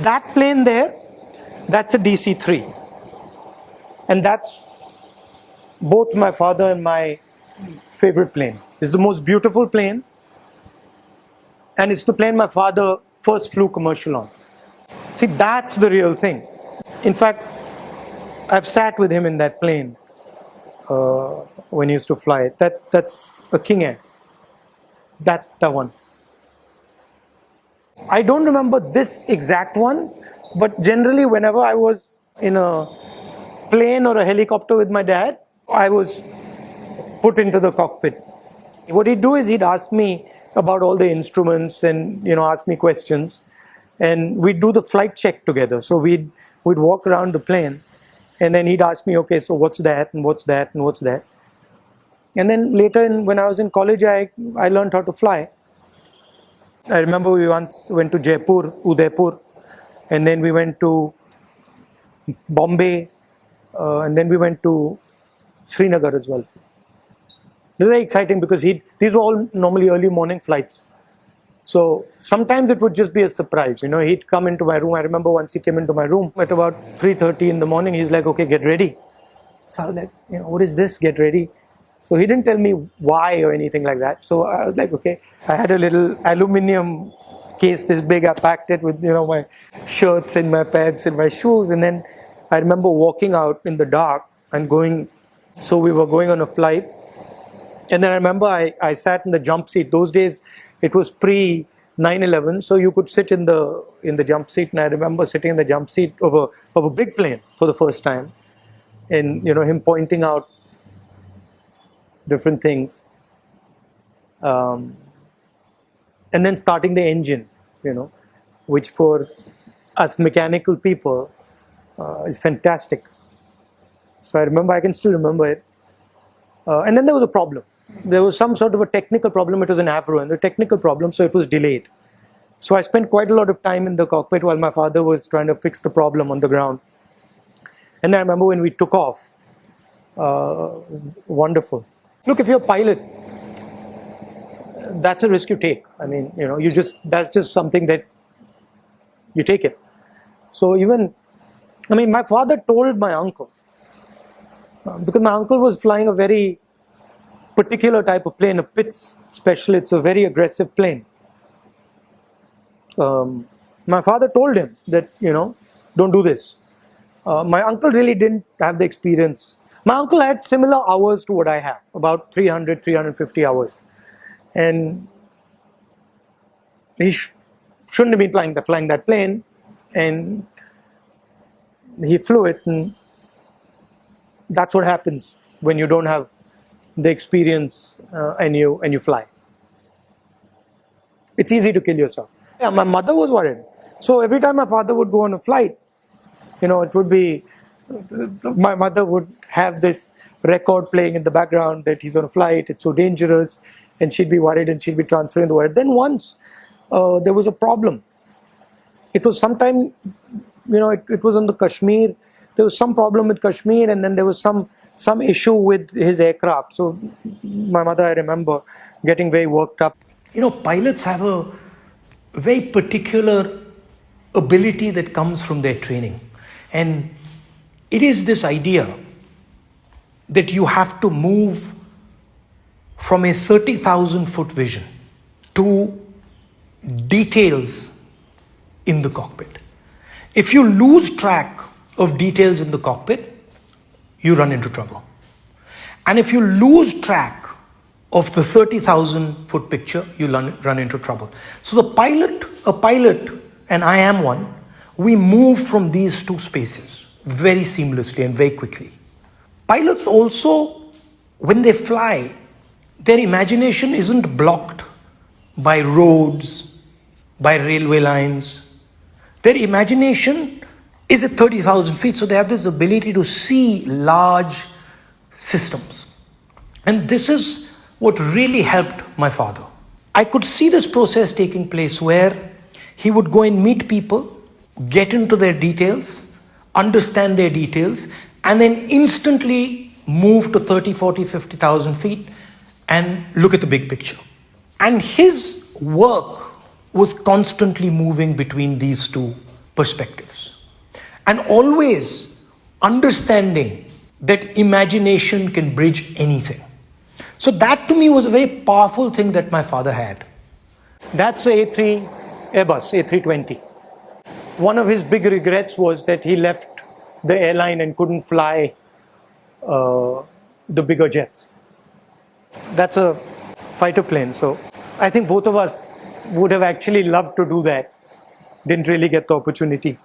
That plane there, that's a DC-3. And that's both my father and my favorite plane. It's the most beautiful plane. And it's the plane my father first flew commercial on. See, that's the real thing. In fact, I've sat with him in that plane when he used to fly it. That's a King Air. That one. I don't remember this exact one, but generally whenever I was in a plane or a helicopter with my dad, I was put into the cockpit. What he'd do is he'd ask me about all the instruments and ask me questions, and we'd do the flight check together. So we'd walk around the plane, and then he'd ask me, okay, so what's that and what's that and what's that. And then later when I was in college, I learned how to fly. I remember we once went to Jaipur, Udaipur, and then we went to Bombay, and then we went to Srinagar as well. It was very exciting because these were all normally early morning flights. So sometimes it would just be a surprise. He'd come into my room. I remember once he came into my room at about 3:30 in the morning. He's like, okay, get ready. So I was like, what is this, get ready? So he didn't tell me why or anything like that. So I was like, okay. I had a little aluminum case this big. I packed it with, my shirts and my pants and my shoes. And then I remember walking out in the dark and going. So we were going on a flight. And then I remember I sat in the jump seat. Those days, it was pre 9/11, so you could sit in the jump seat. And I remember sitting in the jump seat of a big plane for the first time, and him pointing out different things, and then starting the engine, which for us mechanical people is fantastic. So I can still remember it. And then there was a problem. There was some sort of a technical problem. It was an Avro, and the technical problem, so it was delayed. So I spent quite a lot of time in the cockpit while my father was trying to fix the problem on the ground. And I remember when we took off, wonderful. Look, if you're a pilot, that's a risk you take. I mean, that's just something that you take it. So my father told my uncle, because my uncle was flying a very particular type of plane, a Pitts Special. It's a very aggressive plane. My father told him that, don't do this. My uncle really didn't have the experience. My uncle had similar hours to what I have, about 300, 350 hours. And he shouldn't have been flying that plane. And he flew it, and that's what happens when you don't have the experience and you fly. It's easy to kill yourself. Yeah, my mother was worried. So every time my father would go on a flight, it would be, my mother would have this record playing in the background that he's on a flight, it's so dangerous, and she'd be worried and she'd be transferring the word. Then once there was a problem. It was sometime, it was on the Kashmir. There was some problem with Kashmir, and then there was some issue with his aircraft. So my mother, I remember, getting very worked up. Pilots have a very particular ability that comes from their training. And it is this idea that you have to move from a 30,000 foot vision to details in the cockpit. If you lose track of details in the cockpit, you run into trouble. And if you lose track of the 30,000 foot picture, you run into trouble. So a pilot, and I am one, we move from these two spaces very seamlessly and very quickly. Pilots also, when they fly, their imagination isn't blocked by roads, by railway lines. Their imagination is at 30,000 feet, so they have this ability to see large systems. And this is what really helped my father. I could see this process taking place where he would go and meet people, get into their details, understand their details, and then instantly move to 30, 40, 50,000 feet and look at the big picture. And his work was constantly moving between these two perspectives. And always understanding that imagination can bridge anything. So that to me was a very powerful thing that my father had. That's the A3 Airbus, A320. One of his big regrets was that he left the airline and couldn't fly the bigger jets. That's a fighter plane, so I think both of us would have actually loved to do that. Didn't really get the opportunity.